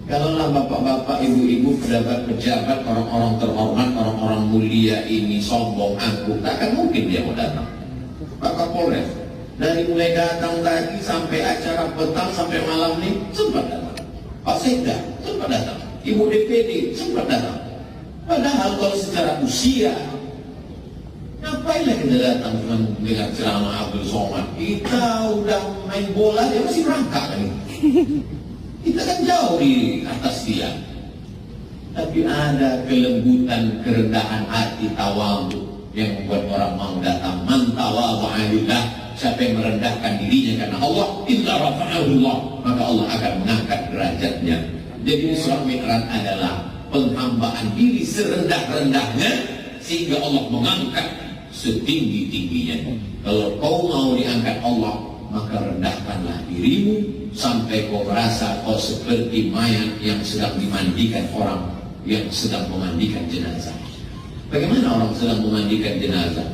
Kalaulah bapak-bapak, ibu-ibu, pejabat, orang-orang terhormat, orang-orang mulia ini sombong, angkuh, takkan mungkin dia mau datang. Pak Kapolres, dari mulai datang tadi sampai acara petang sampai malam ini sempat datang. Pak Sekda sempat datang, Ibu DPD sempat datang. Padahal kalau secara usia, ngapainlah kita datang dengan dengar ceramah Abdul Somad? Kita udah main bola, dia masih merangkak lagi. Kita kan jauh di atas dia. Tapi ada kelembutan, kerendahan hati, tawadhu yang membuat orang mau datang. Man tawadha'a lillah, siapa yang merendahkan dirinya karena Allah, illa rafa'ahu Allah, maka Allah akan mengangkat derajatnya. Jadi Isra Mi'raj adalah penghambaan diri serendah-rendahnya sehingga Allah mengangkat setinggi-tingginya. Kalau kau mau diangkat Allah, maka rendahkanlah dirimu sampai kau merasa kau seperti mayat yang sedang dimandikan orang yang sedang memandikan jenazah. Bagaimana orang sedang memandikan jenazah?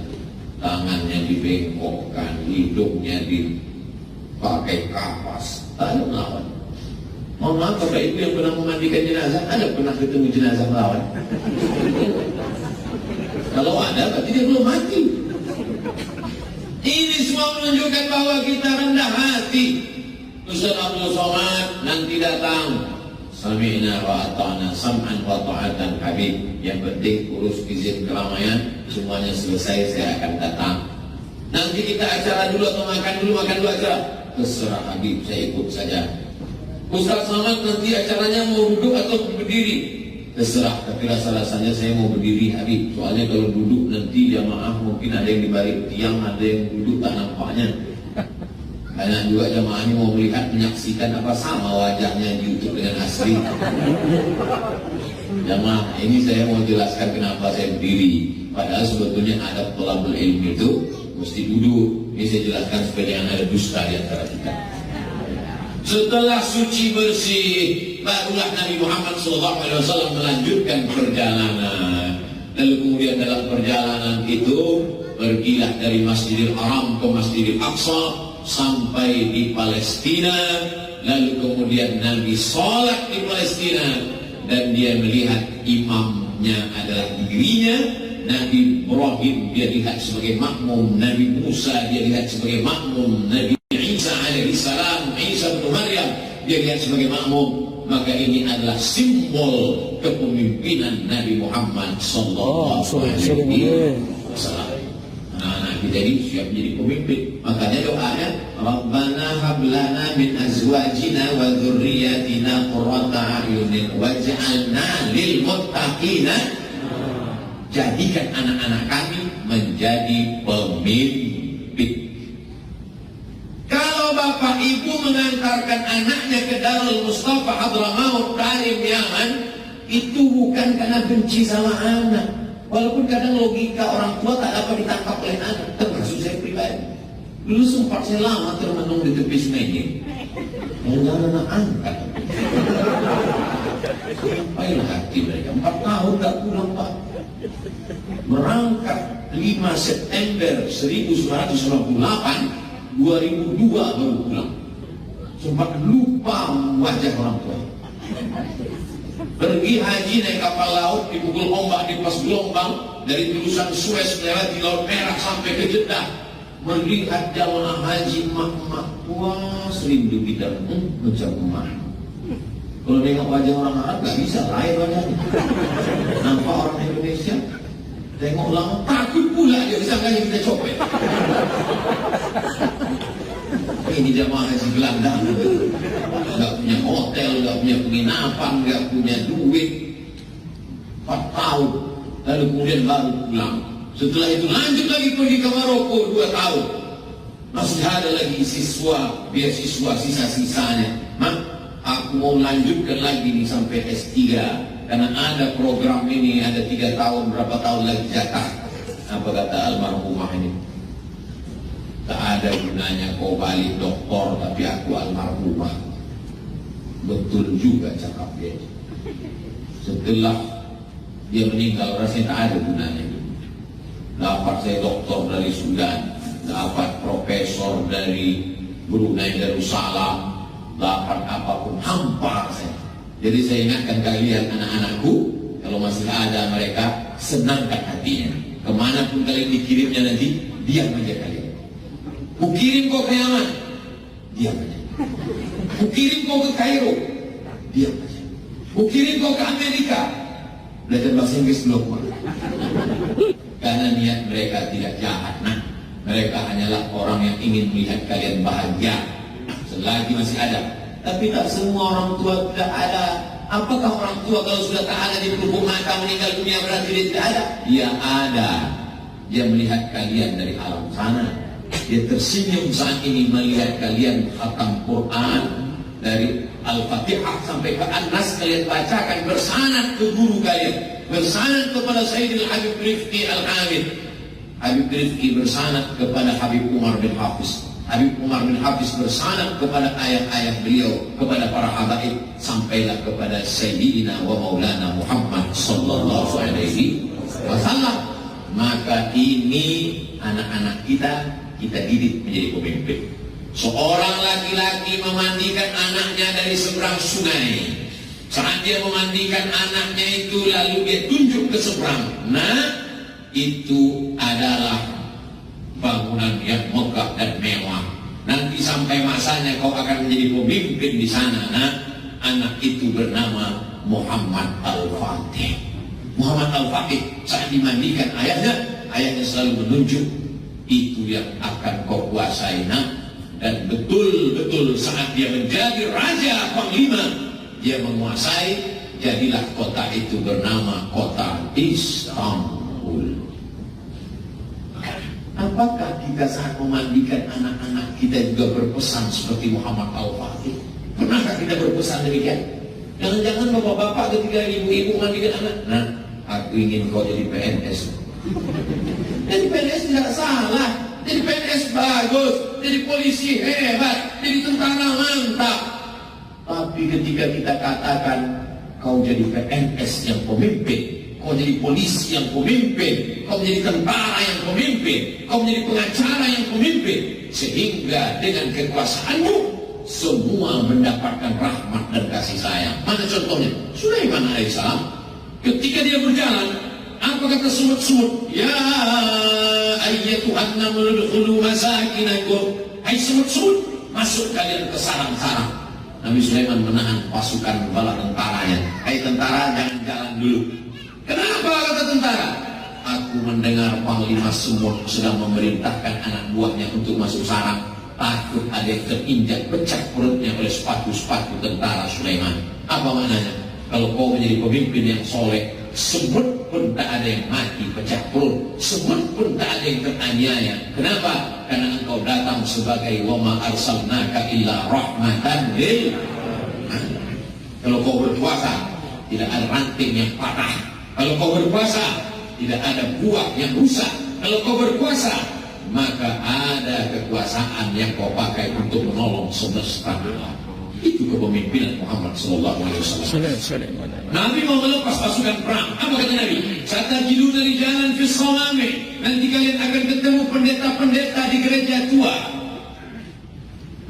Tangannya dibengkokkan, hidungnya dipakai kapas, tak ada melawan. Mohon maaf Bapak Ibu yang pernah memandikan jenazah, ada pernah ketemu jenazah melawan? Kalau ada, berarti dia belum mati. Ini semua menunjukkan bahwa kita rendah hati. Ustaz Abdul Somad nanti datang. Sami'na wa ata'na sam'an wa ta'atan Habib. Yang penting urus izin keramaian, semuanya selesai saya akan datang. Nanti kita acara dulu atau makan dulu acara. Terserah Habib, saya ikut saja. Ustaz Somad nanti acaranya mau duduk atau berdiri? Terserah, tapi rasa-rasanya saya mau berdiri Habib. Soalnya kalau duduk nanti jamaah mungkin ada yang dibalik tiang, ada yang duduk tak nampaknya. Karena juga jamaah ini mau melihat, menyaksikan apa sama wajahnya di YouTube dengan asli. Jamaah, ini saya mau jelaskan kenapa saya berdiri. Padahal sebetulnya adab thalabul ilmi itu mesti duduk. Ini saya jelaskan supaya jangan ada dusta di antara kita. Setelah suci bersih, barulah Nabi Muhammad SAW melanjutkan perjalanan. Lalu kemudian dalam perjalanan itu pergilah dari Masjidil Haram ke Masjidil Aqsa sampai di Palestina. Lalu kemudian Nabi sholat di Palestina dan dia melihat imamnya adalah dirinya. Nabi Ibrahim dia lihat sebagai makmum, Nabi Musa dia lihat sebagai makmum, Nabi Isa alaihissalam, Isa bin Maryam dia lihat sebagai makmum. Maka ini adalah simbol kepemimpinan Nabi Muhammad sallallahu alaihi wasallam. Anak-anak kita ini siap jadi pemimpin. Makanya doanya Rabbana hab lana min azwajina wa dzurriyyatina qurrata a'yunin waj'alna lil muttaqina. Jadikan anak-anak kami menjadi pemimpin. Kalau bapak ibu mengantarkan anaknya ke Darul Mustafa Hadramaut Karim Yaman, itu bukan karena benci sama anak. Walaupun kadang logika orang tua tak dapat ditangkap oleh anak, termasuk saya pribadi. Dulu sempat saya lama termenung di tepi Semedi. Jangan anak angkat. Apalah hati mereka, 4 tahun tak pulang Pak. Berangkat 5 September 1998, 2002 baru pulang. Sempat lupa wajah orang tua. Pergi haji naik kapal laut, dipukul ombak di pas gelombang, dari terusan Suez melewati Laut Merah sampai ke Jeddah. Melihat jamaah haji emak-emak puas rindu kita macam emak. Kalau nengok wajah orang Arab gak bisa lain wajahnya. Nampak orang Indonesia, tengok lama takut pula dia disangkanya kita copet. Ini jamaah haji Belanda, gak punya hotel, gak punya penginapan, gak punya duit. 4 tahun, lalu kemudian baru pulang. Setelah itu lanjut lagi pergi ke Maroko 2 tahun. Masih ada lagi siswa, beasiswa sisa-sisanya. Aku mau lanjutkan lagi nih sampai S3, karena ada program ini, ada 3 tahun, berapa tahun lagi jatah. Apa kata almarhumah ini? Tak ada gunanya kau balik doktor, tapi aku almarhumah. Betul juga cakap dia. Setelah dia meninggal, rasanya tak ada gunanya. Dapat saya doktor dari Sudan, dapat profesor dari Brunei Darussalam, dapat apapun hampa saya. Jadi saya ingatkan kalian anak-anakku, kalau masih ada mereka, senangkan hatinya. Kemanapun kalian dikirimnya nanti, diam aja kalian. Kukirim kau ke Yaman, diam aja. Kukirim kau ke Kairo, diam aja. Kukirim kau ke Amerika, belajar bahasa Inggris belum. Karena niat mereka tidak jahat. Nah, mereka hanyalah orang yang ingin melihat kalian bahagia selagi masih ada. Tapi tak semua orang tua tidak ada. Apakah orang tua kalau sudah tak ada di pelupuk mata meninggal dunia berarti dia tidak ada? Dia ada. Dia melihat kalian dari alam sana. Dia tersenyum saat ini melihat kalian khatam Quran dari Al-Fatihah sampai ke An-Nas kalian bacakan bersanad ke guru kalian, bersanad kepada Sayyidil Habib Rifqi Al-Hamid. Habib Rifqi bersanad kepada Habib Umar bin Hafiz. Habib Umar bin Hafiz bersanad kepada ayah-ayah beliau, kepada para habaib, sampailah kepada Sayyidina wa Maulana Muhammad sallallahu alaihi wasallam. Maka ini anak-anak kita didik menjadi pemimpin. Seorang laki-laki memandikan anaknya dari seberang sungai. Saat dia memandikan anaknya itu lalu dia tunjuk ke seberang. Nah, itu adalah bangunan yang megah dan mewah. Nanti sampai masanya kau akan menjadi pemimpin di sana. Nah, anak itu bernama Muhammad Al-Fatih. Muhammad Al-Fatih saat dimandikan ayahnya selalu menunjuk, itu yang akan kau kuasai nak. Dan betul-betul saat dia menjadi raja panglima, dia menguasai, jadilah kota itu bernama kota Istanbul. Apakah kita saat memandikan anak-anak kita juga berpesan seperti Muhammad Al-Fatih? Pernahkah kita berpesan demikian? Jangan-jangan bapak-bapak ketika ibu-ibu mandikan anak, nah, aku ingin kau jadi PNS. Jadi PNS tidak salah, jadi PNS bagus, jadi polisi hebat, jadi tentara mantap. Tapi ketika kita katakan kau jadi PNS yang pemimpin, kau jadi polisi yang pemimpin, kau menjadi tentara yang pemimpin, kau menjadi pengacara yang pemimpin, sehingga dengan kekuasaanmu semua mendapatkan rahmat dan kasih sayang. Mana contohnya? Sulaiman alaihissalam ketika dia berjalan, apa kata semut-semut? Ya ayyatuhan naml udkhulu masakinakum. Hai semut-semut, masuk kalian ke sarang-sarang. Nabi Sulaiman menahan pasukan bala tentaranya. Hai tentara, jangan jalan dulu. Kenapa kata tentara? Aku mendengar panglima semut sedang memerintahkan anak buahnya untuk masuk sarang. Takut ada yang terinjak pecah perutnya oleh sepatu-sepatu tentara Sulaiman. Apa maknanya? Kalau kau menjadi pemimpin yang soleh, semut pun tak ada yang mati pecah perut, semut pun tak ada yang teraniaya. Kenapa? Karena engkau datang sebagai wama arsalnaka illa rahmatan lil alamin. Kalau kau berpuasa, tidak ada ranting yang patah. Kalau kau berpuasa, tidak ada buah yang rusak. Kalau kau berpuasa, maka ada kekuasaan yang kau pakai untuk menolong semesta alam. Itu kepemimpinan Muhammad SAW. Nabi mau melepas pasukan perang. Apa kata Nabi? Satajiduna rijalan fis sawami. Nanti kalian akan ketemu pendeta-pendeta di gereja tua.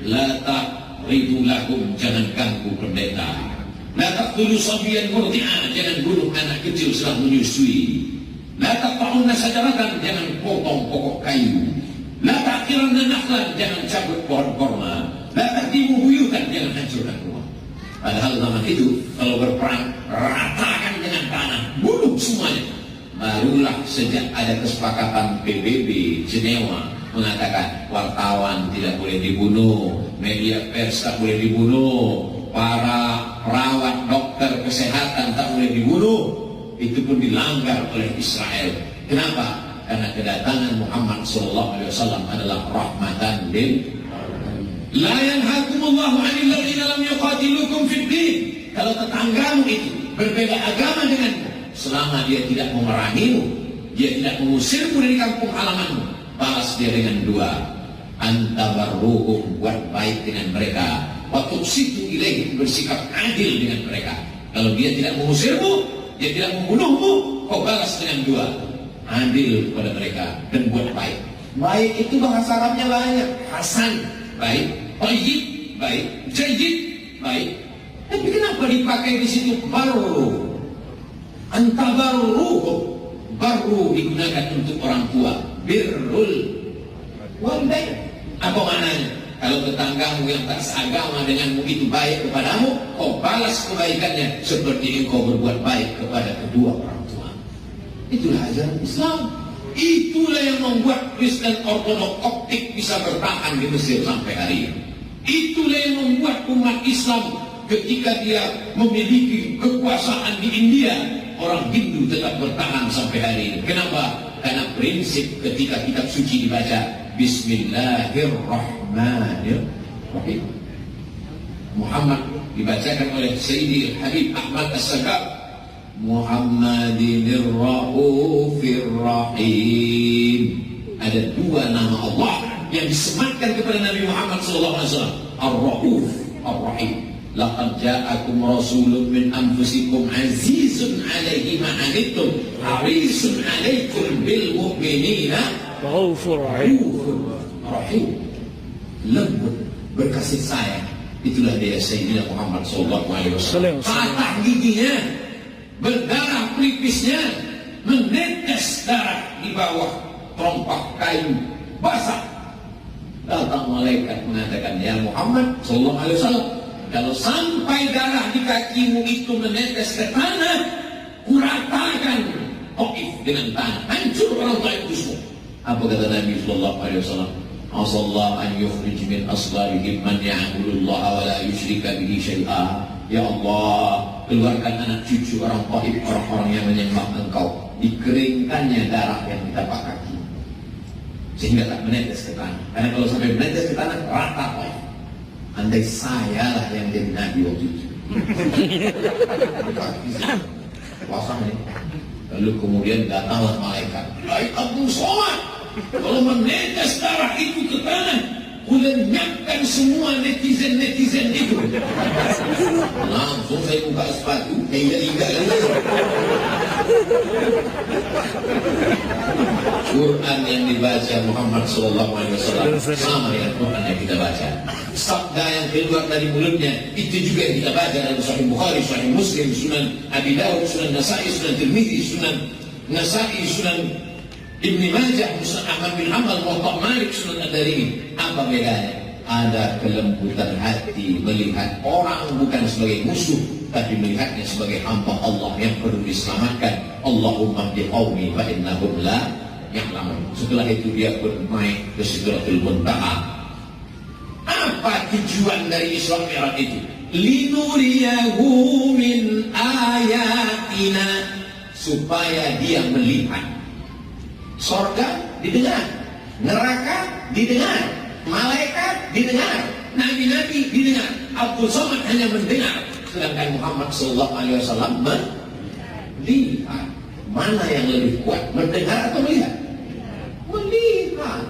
La taqridu lakum, jangan ganggu pendeta. La taqtulu sabiyan murdi'a, jangan bunuh anak kecil sedang menyusui. La taqta'unna sajaratan, jangan potong pokok kayu. La taqiranna nakhlan, jangan cabut pohon korma. La tahdimu buyutan, jangan hancurkan rumah. Padahal zaman itu kalau berperang ratakan dengan tanah, bunuh semuanya. Barulah sejak ada kesepakatan PBB Jenewa mengatakan wartawan tidak boleh dibunuh, media pers tak boleh dibunuh, para perawat dokter kesehatan tak boleh dibunuh. Itu pun dilanggar oleh Israel. Kenapa? Karena kedatangan Muhammad SAW adalah rahmatan lil la yanhakumullahu 'anil ladzina lam yuqatilukum fid din. Kalau tetanggamu itu berbeda agama denganmu, selama dia tidak memerangimu, dia tidak mengusirmu dari kampung halamanmu, balas dia dengan dua. Antabarruhum, buat baik dengan mereka. Wa tuqsitu ilaihim, bersikap adil dengan mereka. Kalau dia tidak mengusirmu, dia tidak membunuhmu, kau balas dengan dua. Adil kepada mereka dan buat baik. Baik itu bahasa Arabnya banyak. Hasan, baik. Tayyib, baik. Jayyid, baik. Tapi kenapa dipakai di situ barru? Antabarruhum, barru digunakan untuk orang tua. Birrul walidain. Apa maknanya? Kalau tetanggamu yang tak seagama denganmu itu baik kepadamu, kau balas kebaikannya seperti engkau berbuat baik kepada kedua orang tua. Itulah ajaran Islam. Itulah yang membuat Kristen Ortodok Koptik bisa bertahan di Mesir sampai hari ini. Itulah yang membuat umat Islam ketika dia memiliki kekuasaan di India, orang Hindu tetap bertahan sampai hari ini. Kenapa? Karena prinsip ketika kitab suci dibaca Bismillahirrahmanirrahim. Muhammad dibacakan oleh Sayyidi Habib Ahmad As-Sagab, Muhammadinir Raufir Rahim. Ada dua nama Allah yang disematkan kepada Nabi Muhammad SAW, Ar-Rauf, Ar-Rahim. Laqad ja'akum rasulun min anfusikum azizun 'alaihi ma 'anittum harisun 'alaikum bil mu'minina raufur rahim. Lembut, berkasih sayang. Itulah dia Sayyidina Muhammad SAW. Patah giginya, berdarah pelipisnya, menetes darah di bawah trompak kayu basah. Datang malaikat mengatakan, ya Muhammad SAW, kalau sampai darah di kakimu itu menetes ke tanah, kuratakan Taif dengan tanah, hancur orang Taif itu semua. Apa kata Nabi SAW? Asallahu an yukhrij min aslarihim man ya'budullaha wa la yusyrika bihi syai'a. Ya Allah, keluarkan anak cucu orang Taif, orang-orang yang menyembah Engkau, dikeringkannya darah yang di tapak kaki sehingga tak menetes ke tanah. Karena kalau sampai menetes ke tanah, rata Taif. Andai saya lah yang jadi Nabi waktu itu, Pasang nih. Lalu kemudian datanglah malaikat. Hai Abdul Somad, kalau menetes darah itu ke tanah, lenyapkan semua netizen itu. Langsung saya buka sepatu, liga Quran yang dibaca Muhammad SAW sama dengan Quran yang kita baca. Sabda yang keluar dari mulutnya itu juga yang kita baca dalam Sahih Bukhari, Sahih Muslim, Sunan Abi Dawud, Sunan Nasai, Sunan Tirmidzi, Sunan Nasai, Sunan Ibn Majah, Musnad Ahmad bin Hanbal, Muwatta Malik, Sunan Ad-Darimi. Apa bedanya? Ada kelembutan hati melihat orang bukan sebagai musuh, tapi melihatnya sebagai hamba Allah yang perlu diselamatkan. Allahumma hdi qaumi fa innahum la ya'lamun. Setelah itu dia pun naik ke Sidratul Muntaha. Apa tujuan dari Isra Mi'raj itu? Linuriyahu min ayatina, supaya dia melihat. Surga didengar, neraka didengar, malaikat didengar, nabi-nabi didengar. Abdul Somad hanya mendengar, sedangkan Muhammad SAW melihat. Mana yang lebih kuat, mendengar atau melihat? Melihat.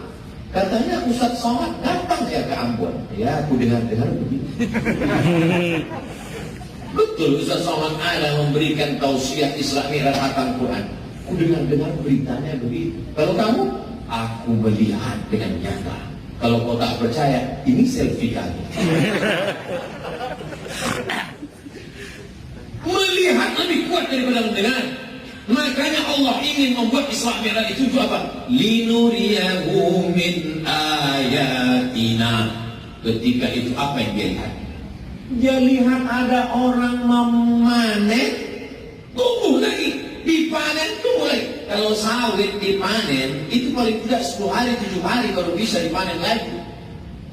Katanya Ustaz Somad datang ya ke Ambon. Ya, aku dengar-dengar begitu. Betul, Ustaz Somad ada memberikan tausiah Isra Mi'raj khatam Quran. Aku dengar-dengar beritanya begitu. Kalau kamu, aku melihat dengan nyata. Kalau kau tak percaya, ini selfie kamu. Melihat lebih kuat daripada mendengar. Makanya Allah ingin membuat Isra Mi'raj itu apa? Linuriyahu min ayatina. Ketika itu apa yang dia lihat? Dia lihat ada orang memanen, tumbuh lagi. Dipanen tumbuh lagi. Kalau sawit dipanen, itu paling tidak 10 hari, 7 hari baru bisa dipanen lagi.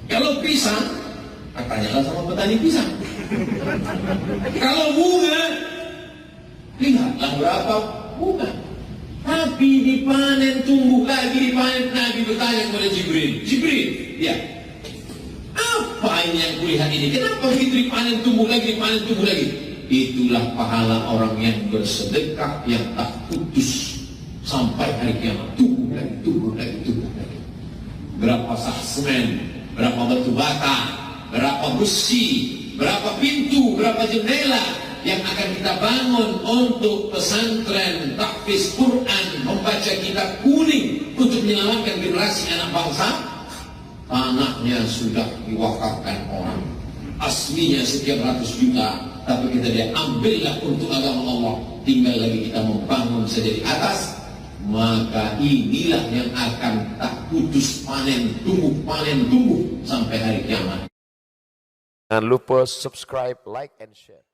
Kalau pisang, tanyalah sama petani pisang. Kalau bunga, lihatlah berapa bunga. Tapi dipanen, tumbuh lagi, dipanen. Nabi bertanya kepada Jibril, ya, apa ini yang kulihat ini? Kenapa begitu dipanen, tumbuh lagi, dipanen, tumbuh lagi? Itulah pahala orang yang bersedekah yang tak putus sampai hari kiamat. Tumbuh lagi, tumbuh lagi, tumbuh lagi. Berapa sak semen, berapa batu bata, berapa besi, berapa pintu, berapa jendela yang akan kita bangun untuk pesantren tahfiz Quran, membaca kitab kuning untuk menyelamatkan generasi anak bangsa. Tanahnya sudah diwakafkan orang, aslinya sekian ratus juta, tapi kita dia ambillah untuk agama Allah. Tinggal lagi kita membangun saja di atas. Maka inilah yang akan tak putus panen tumbuh sampai hari kiamat. Jangan lupa subscribe, like, and share.